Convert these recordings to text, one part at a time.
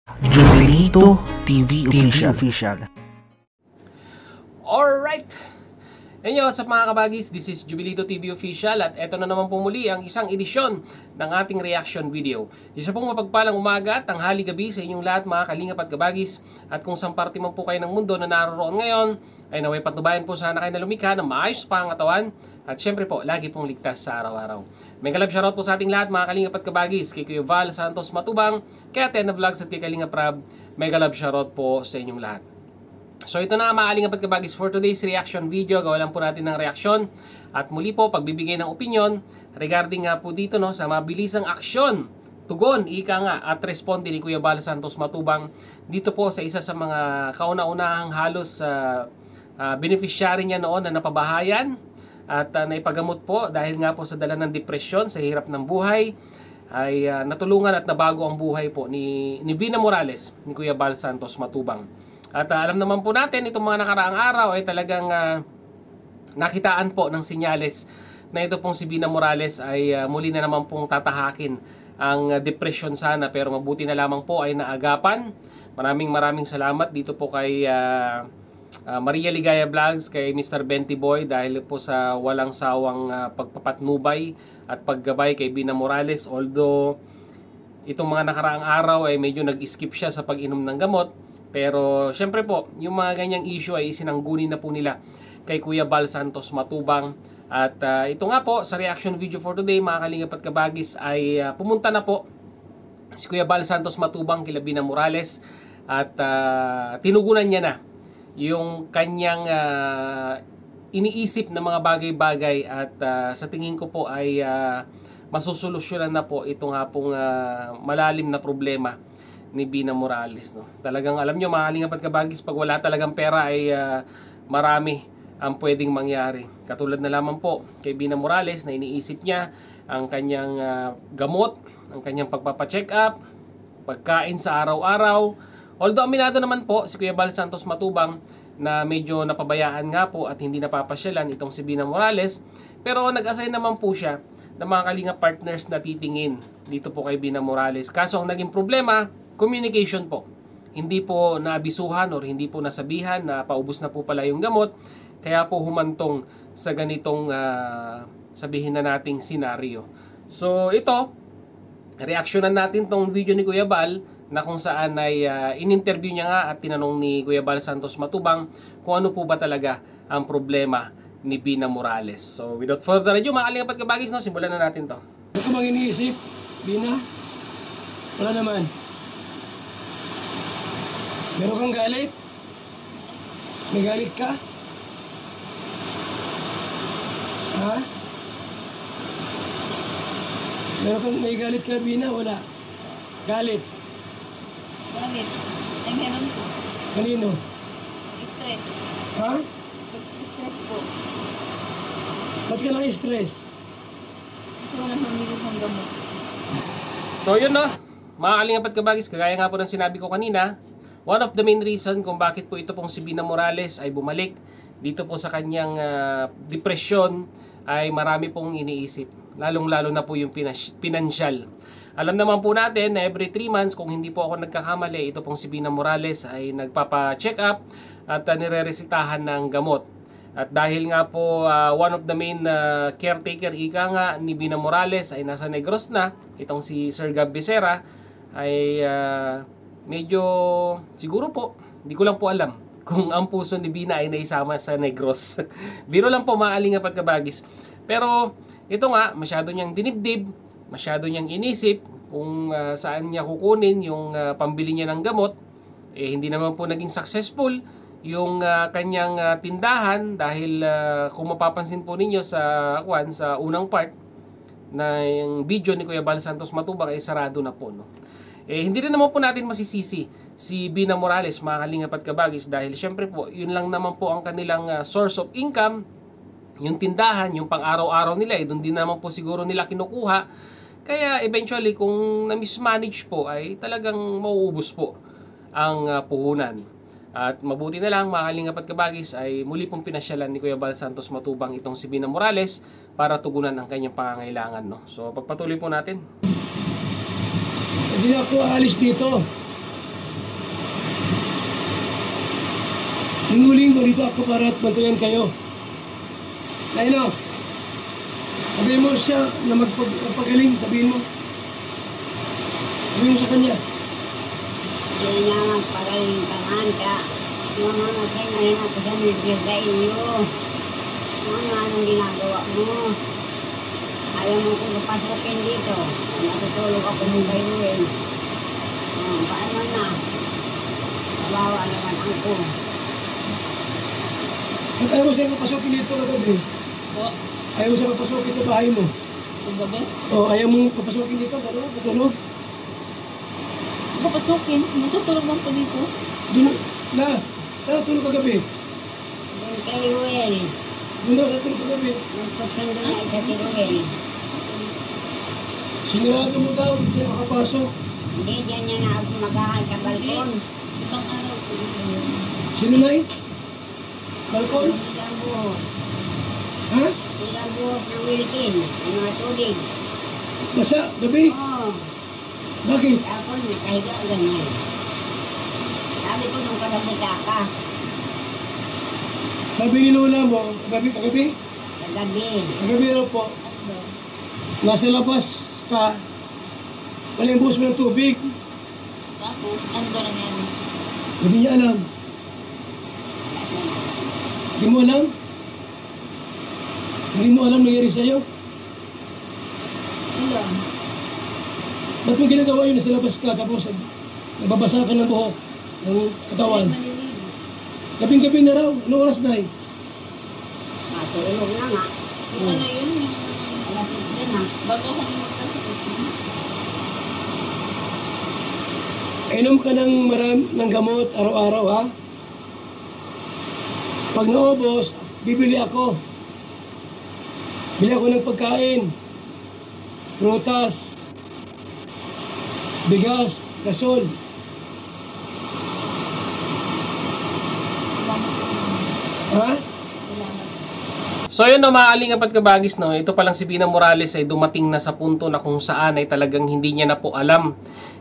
Jubilito TV Official. Alright! Yan yun, what's up mga kabagis? This is Jubilito TV Official at eto na naman po muli ang isang edisyon ng ating reaction video. Isa pong mapagpalang umaga, tanghali, gabi sa inyong lahat mga kalingap at kabagis. At kung saan parte man po kayo ng mundo na naroon ngayon, ay naway patnubayan po sana kayo na lumikha ng maayos pangatawan. At syempre po, lagi pong ligtas sa araw-araw. May galab shoutout po sa ating lahat mga kalingap at kabagis. Kay Kuya Val Santos Matubang, kay Atena Vlogs at kay Kalingap Rab. May galab shoutout po sa inyong lahat. So ito na mga kalingap at kabagis for today's reaction video. Gawa lang po natin ng reaksyon. At muli po, pagbibigay ng opinion regarding nga po dito no, sa mabilisang aksyon, tugon, ika nga, at responde ni Kuya Val Santos Matubang dito po sa isa sa mga kauna-unahang halos beneficiary niya noon na napabahayan at naipagamot po dahil nga po sa dala ng depresyon sa hirap ng buhay ay natulungan at nabago ang buhay po ni Vina Morales, ni Kuya Val Santos Matubang. At alam naman po natin itong mga nakaraang araw ay talagang nakitaan po ng sinyales na ito pong si Vina Morales ay muli na naman pong tatahakin ang depression sana, pero mabuti na lamang po ay naagapan. Maraming salamat dito po kay Maria Ligaya Vlogs, kay Mr. Benty Boy dahil po sa walang sawang pagpapatnubay at paggabay kay Vina Morales. Although itong mga nakaraang araw ay medyo nag-skip siya sa pag-inom ng gamot, pero syempre po yung mga ganyang issue ay isinanggunin na po nila kay Kuya Val Santos Matubang. At ito nga po sa reaction video for today mga kalingap at kabagis ay pumunta na po si Kuya Val Santos Matubang kay Vina Morales at tinugunan niya na yung kanyang iniisip na mga bagay-bagay at sa tingin ko po ay masusolusyonan na po ito nga pong malalim na problema ni Vina Morales. No? Talagang alam nyo mga kalingap at kabagis, pag wala talagang pera ay marami ang pwedeng mangyari. Katulad na lamang po kay Vina Morales na iniisip niya ang kanyang gamot, ang kanyang pagpapacheck up, pagkain sa araw-araw. Although aminado naman po si Kuya Val Santos Matubang na medyo napabayaan nga po at hindi napapasyalan itong si Vina Morales, pero nag-assign naman po siya ng mga kalingap partners na titingin dito po kay Vina Morales. Kaso ang naging problema, communication po. Hindi po naabisuhan or hindi po nasabihan na paubos na po pala yung gamot, kaya po humantong sa ganitong sabihin na nating senaryo. So ito, reaksyonan natin tong video ni Kuya Val na kung saan ay in-interview niya nga at tinanong ni Kuya Val Santos Matubang kung ano po ba talaga ang problema ni Vina Morales. So without further ado mga kalingap at kabagis, no, simulan na natin to. Ano ka bang iniisip, Vina? Wala naman. Meron kang galit? May galit ka? Ha? May galit ka, Vina? Wala. Galit. Galit. Ay, meron po. Kanino? Stress. Ha? Stress po. Ba't ka lang stress? Kasi walang pamili kong gamot. So yun no, mga kalingap at kabagis, kagaya nga po ng sinabi ko kanina, one of the main reason kung bakit po ito pong si Vina Morales ay bumalik dito po sa kanyang depression ay marami pong iniisip. Lalong-lalo na po yung pinansyal. Alam naman po natin na every 3 months, kung hindi po ako nagkakamali, ito pong si Vina Morales ay nagpapa-check up at nireresitahan ng gamot. At dahil nga po one of the main caretaker ika nga ni Vina Morales ay nasa Negros na, itong si Sir Gab Becerra ay medyo siguro po, hindi ko lang po alam kung ang puso ni Vina ay naisama sa Negros. Biro lang po mga kalingap at kabagis. Pero ito nga, masyado niyang dinibdib, masyado niyang inisip kung saan niya kukunin yung pambili niya ng gamot. Hindi naman po naging successful yung kanyang tindahan dahil kung mapapansin po ninyo sa unang part na yung video ni Kuya Val Santos Matubang ay sarado na po. No? Hindi rin naman po natin masisisi si Vina Morales mga kalingap at kabagis dahil syempre po yun lang naman po ang kanilang source of income, yung tindahan, yung pang-araw-araw nila, doon din naman po siguro nila kinukuha. Kaya eventually kung na-mismanage po ay talagang mauubos po ang puhunan. At mabuti na lang mga kalingap at kabagis ay muli pong pinasyalan ni Kuya Val Santos Matubang itong si Vina Morales para tugunan ang kanyang pangangailangan. No? So pagpatuloy po natin. Hindi na ako aalis dito. Linggo-linggo dito ako para at bantayan kayo. Naino, sabihin mo siya na magpagaling, sabihin mo. Sabihin mo sa kanya. Hindi niya magpagaling taman ka. Yung mga ngayon ako sa nilbir sa iyo. Anong ginagawa mo? Ayaw mo kong papasukin dito. Natutulog ako ng gayuin. Paano na? Kawawa naman ako. At ayaw mo siya papasukin dito kagabi. Po, Ayaw mo siya papasukin sa bahay mo. yung gabi. O ayaw mo papasukin dito, gano'n, patulog. Papasukin. Matutulog man po dito. Doon, saan tulog kagabi? Doon kay Ruel. Doon saan tulog kagabi? Nagpagsundo na isa si Ruel. Sinurado mo daw, hindi siya makapasok. Hindi, dyan niya na ako magahan sa balkon. Ibang araw po dito. Sino na Balkon? Ilang buhok. Ha? Ilang buhok ng Wilkin. Yung mga tubig. Masa, gabi? Oo. Bakit? Ako nakahiga ganyan. Sabi ko nung kadabuta ka. Sabi ni Lola mo, kagabi? Kagabi. Kagabi raw po, nasa labas ka, malimbuhos mo ng tubig. Tapos, ano daw nangyari? Hindi niya alam. Hindi mo alam? Hindi mo alam nangyari sa'yo? Ilan? Ba't mo ginagawa yun? Nasa labas ka, tapos nababasa ka ng buhok, ng katawan. Maliligo. Gabing-gabi na raw. Anong oras na Matulog na nga. Yung ano yun? Yung Alas 6 na. bago kami magkasakit. Inom ka ng gamot araw-araw, ha? Pag naubos, bibili ako. Bili ako ng pagkain. Prutas. Bigas. Gasol. Salamat po. Ha? Salamat. So yun no, mga kalingap at kabagis, no, ito palang si Bina Morales ay dumating na sa punto na kung saan ay talagang hindi niya na po alam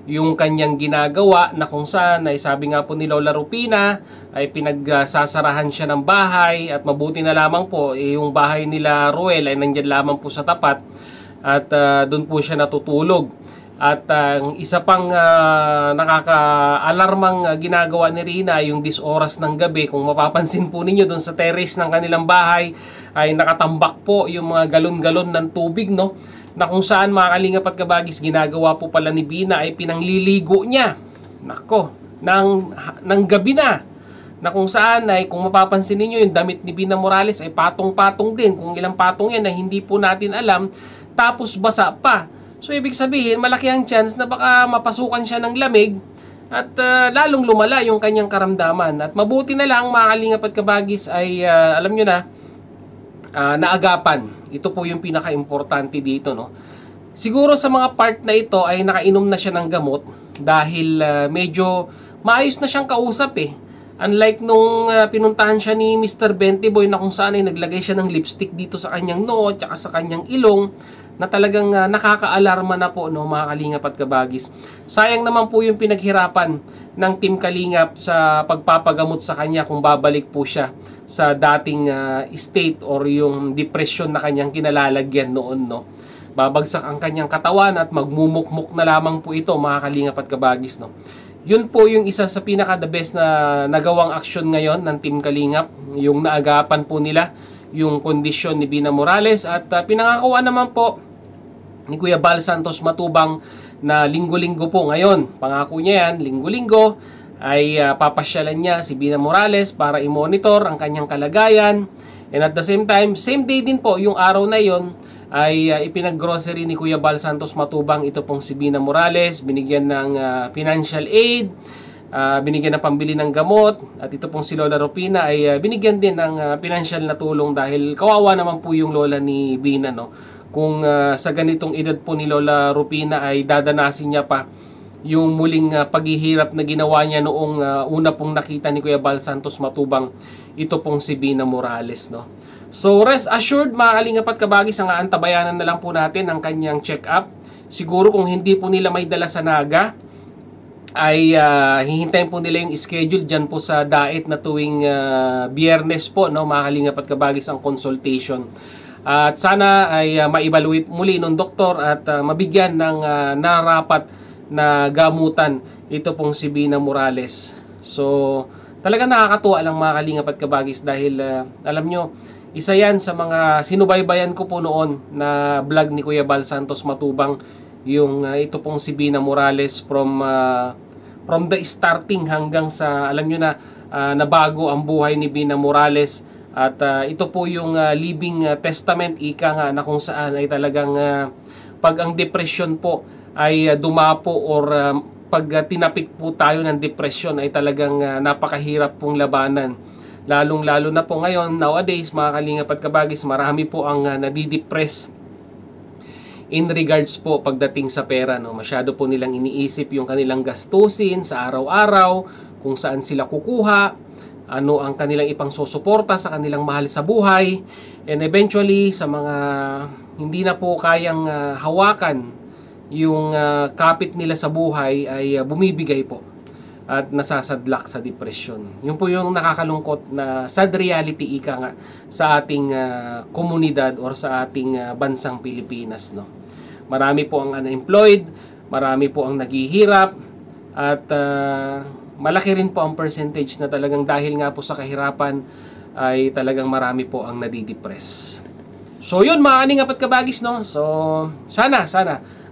yung kanyang ginagawa, na kung saan ay sabi nga po ni Lola Rupina ay pinagsasarahan siya ng bahay, at mabuti na lamang po yung bahay nila Ruel ay nandyan lamang po sa tapat, at doon po siya natutulog. At ang isa pang nakaka-alarmang ginagawa ni Rina, yung 10 oras ng gabi, kung mapapansin po ninyo doon sa terrace ng kanilang bahay ay nakatambak po yung mga galon-galon ng tubig, no? Na kung saan, mga kalingap at kabagis, ginagawa po pala ni Bina ay pinangliligo niya. Nako, ng gabi na. Na kung saan ay, kung mapapansin niyo, yung damit ni Bina Morales ay patong-patong din. Kung ilang patong yan na hindi po natin alam, tapos basa pa. So, ibig sabihin, malaki ang chance na baka mapasukan siya ng lamig at lalong lumala yung kanyang karamdaman. At mabuti na lang, mga kalingap at kabagis, ay alam nyo na, naagapan. Ito po yung pinaka-importante dito, no? Siguro sa mga part na ito ay nakainom na siya ng gamot dahil medyo maayos na siyang kausap eh. Unlike nung pinuntahan siya ni Mr. Bentyboy na kung saan ay naglagay siya ng lipstick dito sa kanyang noo at saka sa kanyang ilong, na talagang nakaka-alarma na po, no, mga kalingap at kabagis. Sayang naman po yung pinaghirapan ng Team Kalingap sa pagpapagamot sa kanya kung babalik po siya sa dating state or yung depression na kanyang kinalalagyan noon, no. Babagsak ang kanyang katawan at magmumukmuk na lamang po ito, mga kalingap at kabagis, no. Yun po yung isa sa pinaka-the best na nagawang aksyon ngayon ng Team Kalingap, yung naagapan po nila yung kondisyon ni Bina Morales, at pinangakuan naman po ni Kuya Bal Santos Matubang na linggo-linggo po ngayon. Pangako niya yan, linggo-linggo ay papasyalan niya si Bina Morales para i-monitor ang kanyang kalagayan. And at the same time, same day din po, yung araw na yon ay ipinag-grocery ni Kuya Bal Santos Matubang ito pong si Bina Morales, binigyan ng financial aid, binigyan ng pambili ng gamot, at ito pong si Lola Rupina ay binigyan din ng financial na tulong dahil kawawa naman po yung lola ni Bina, no. Kung sa ganitong edad po ni Lola Rupina ay dadanasin niya pa yung muling paghihirap na ginawa niya noong una pong nakita ni Kuya Bal Santos Matubang ito pong si Bina Morales, no. So rest assured, mga kalingap at kabagis, ang aantabayanan na lang po natin ang kanyang check-up. Siguro kung hindi po nila may dala sa Naga, ay hihintayin po nila yung schedule dyan po sa DAET na tuwing Biyernes po, no, mga kalingap at kabagis, ang consultation. At sana ay ma-evaluate muli ng doktor at mabigyan ng narapat na gamutan ito pong si Bina Morales. So, talagang nakakatuwa lang mga kalingap at kabagis dahil alam nyo, isa yan sa mga sinubaybayan ko po noon na vlog ni Kuya Val Santos Matubang, yung ito pong si Bina Morales from the starting hanggang sa, alam nyo na, nabago ang buhay ni Bina Morales. At ito po yung living testament, ika nga, na kung saan ay talagang pag ang depression po ay dumapo or pag tinapik po tayo ng depression ay talagang napakahirap pong labanan. Lalong-lalo na po ngayon, nowadays, mga kalingap at kabagis, marami po ang nadidepress in regards po pagdating sa pera, no? Masyado po nilang iniisip yung kanilang gastusin sa araw-araw, kung saan sila kukuha, ano ang kanilang ipangsusuporta sa kanilang mahal sa buhay, and eventually sa mga hindi na po kayang hawakan yung kapit nila sa buhay ay bumibigay po at nasasadlak sa depression. Yun po yung nakakalungkot na sad reality, ika nga, sa ating komunidad or sa ating bansang Pilipinas, no? Marami po ang unemployed, marami po ang naghihirap, at malaki rin po ang percentage na talagang dahil nga po sa kahirapan ay talagang marami po ang nadidepress. So yun mga kalingap at kabagis, no? So sana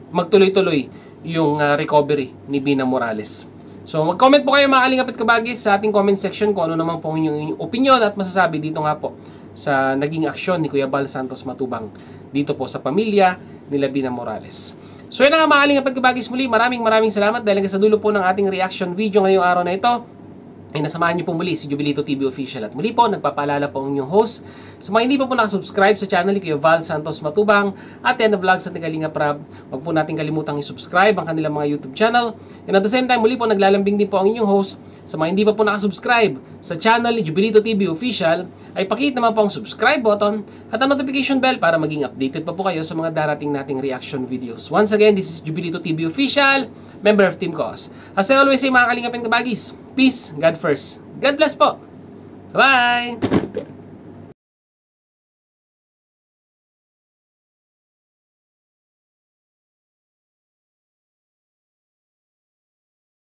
magtuloy-tuloy yung recovery ni Bina Morales. So mag-comment po kayo mga kalingap at kabagis sa ating comment section kung ano naman po inyong opinion at masasabi dito nga po sa naging aksyon ni Kuya Val Santos Matubang dito po sa pamilya nila Bina Morales. So yun na nga mga kalingap at kabagis, muli maraming salamat dahil sa dulo po ng ating reaction video ngayong araw na ito ay nasamahan niyo po muli si Jubilito TV Official. At muli po, nagpapaalala po ang inyong host. Sa mga hindi pa po nakasubscribe sa channel ni Kuya Val Santos Matubang at yan na vlogs at Kalinga Prab, huwag po natin kalimutang i-subscribe ang kanilang mga YouTube channel. And at the same time, muli po, naglalambing din po ang inyong host. Sa mga hindi pa po nakasubscribe sa channel ni Jubilito TV Official, ay pakihit naman po ang subscribe button at ang notification bell para maging updated pa po kayo sa mga darating nating reaction videos. Once again, this is Jubilito TV Official, member of Team Cause. As I always say mga kalingap and kabagis, peace, God first. God bless po. Bye!